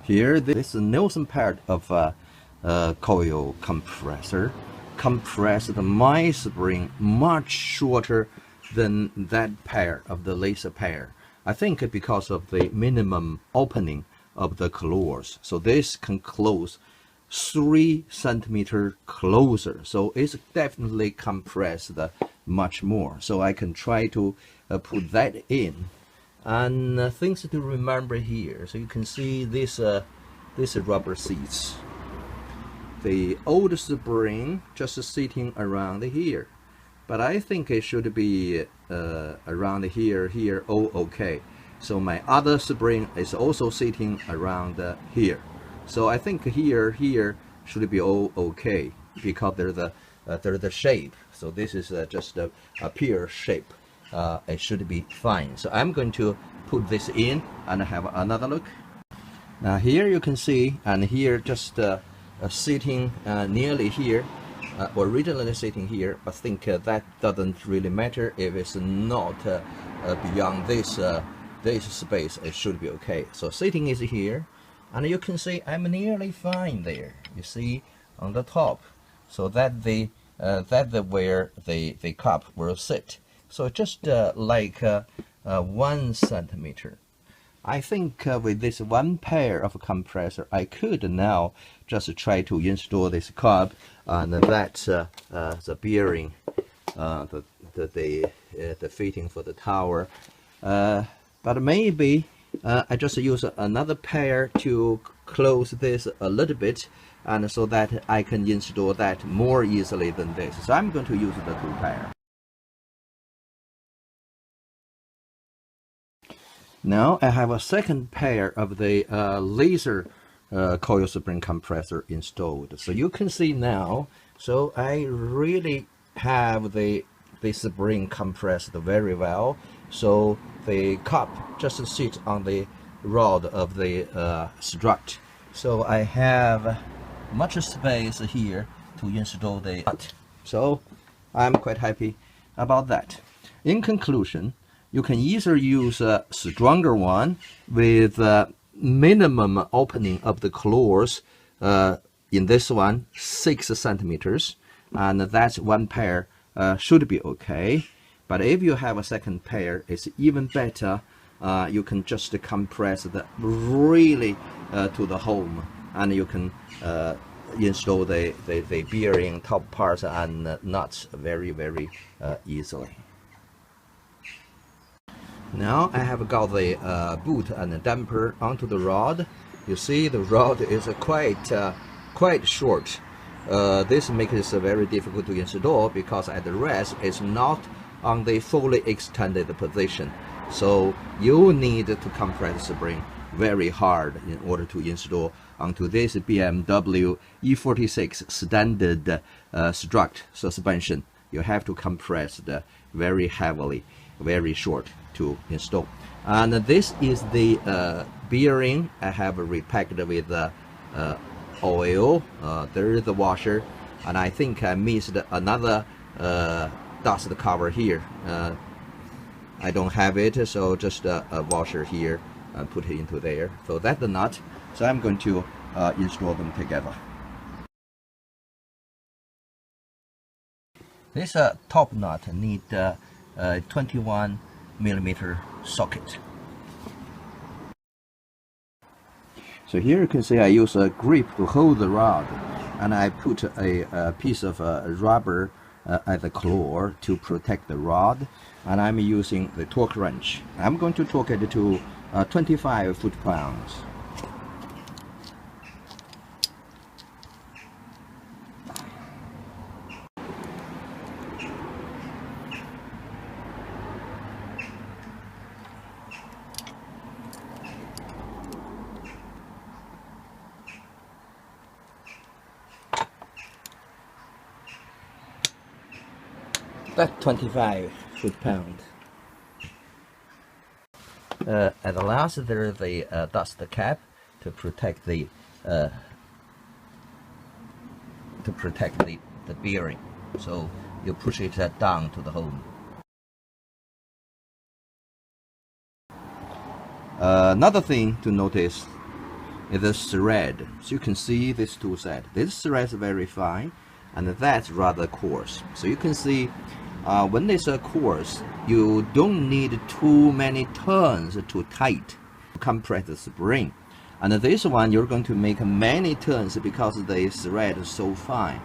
Here, this Nelson part of coil compressor compressed my spring much shorter than that pair of the laser pair. I think because of the minimum opening of the claws. So this can close 3 centimeters closer. So it's definitely compressed much more. So I can try to put that in. And things to remember here. So you can see this rubber seats. The old spring just sitting around here, but I think it should be around here. Oh, okay. So my other spring is also sitting around here. So I think here should be all okay because there's the shape. So this is just a pear shape. It should be fine. So I'm going to put this in and have another look. Now here you can see, and here just sitting nearly here, originally sitting here, but I think that doesn't really matter if it's not beyond this space. It should be okay. So sitting is here, and you can see I'm nearly fine there. You see on the top, so that where the cup will sit. So just like 1 centimeter. I think with this one pair of compressor, I could now just try to install this cup and that's the bearing, the fitting for the tower. But maybe I just use another pair to close this a little bit, and so that I can install that more easily than this. So I'm going to use the 2 pair. Now I have a second pair of the laser coil spring compressor installed. So you can see now, so I really have the spring compressed very well. So the cup just sits on the rod of the strut. So I have much space here to install the nut. So I'm quite happy about that. In conclusion, you can either use a stronger one with minimum opening of the claws. In this one, 6 centimeters, and that's one pair should be okay. But if you have a second pair, it's even better. You can just compress it really to the home, and you can install the bearing, top parts, and nuts very easily. Now I have got the boot and the damper onto the rod. You see the rod is quite short. This makes it very difficult to install because at the rest it's not on the fully extended position. So you need to compress the spring very hard in order to install onto this BMW E46 standard strut suspension. You have to compress it very heavily, very short to install. And this is the bearing. I have repacked with oil. There is the washer, and I think I missed another dust cover here. I don't have it, so just a washer here and put it into there. So that's the nut. So I'm going to install them together. This top nut need 21mm socket. So here you can see I use a grip to hold the rod, and I put a piece of rubber at the claw to protect the rod, and I'm using the torque wrench. I'm going to torque it to 25 foot-pounds. That's 25 foot-pounds. At the last, there is the dust cap to protect the bearing. So you push it down to the home. Another thing to notice, is the thread. So you can see this tool set. This thread is very fine, and that's rather coarse. So you can see when it's a coarse, you don't need too many turns to tight compress the spring. And this one you're going to make many turns because the thread is so fine.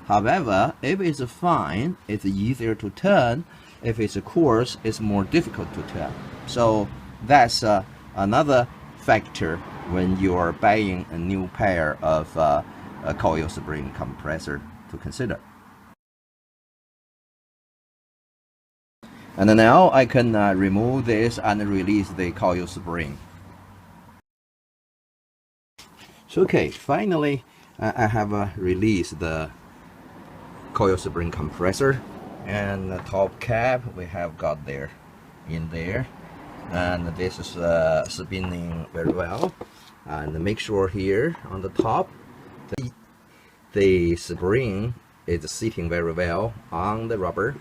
However, if it's fine, it's easier to turn. If it's coarse, it's more difficult to turn. So that's another factor when you are buying a new pair of a coil spring compressor to consider. And now I can remove this and release the coil spring. So okay, finally I have released the coil spring compressor, and the top cap we have got there in there, and this is spinning very well. And make sure here on the top the spring is sitting very well on the rubber,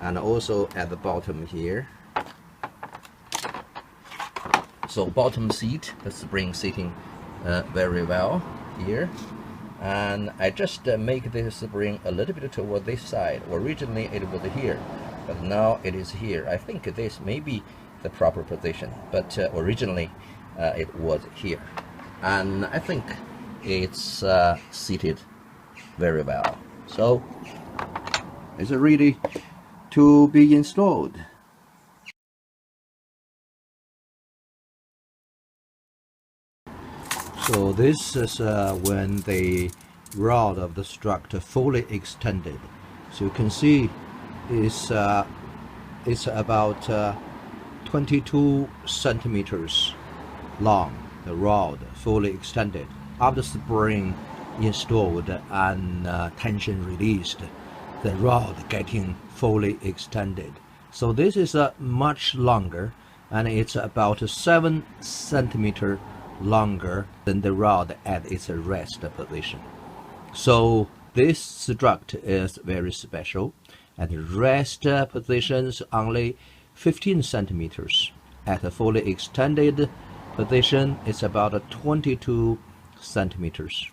and also at the bottom here. So bottom seat, the spring sitting very well here. And I just make this spring a little bit toward this side. Originally it was here, but now it is here. I think this may be the proper position, but originally it was here. And I think it's seated very well. So it's ready to be installed. So this is when the rod of the strut fully extended. So you can see it's about 22 centimeters long, the rod fully extended. After spring installed and tension released, the rod getting fully extended. So this is much longer, and it's about 7 centimeters longer than the rod at its rest position. So this strut is very special. At rest positions only 15 centimeters. At a fully extended position it's about 22 centimeters.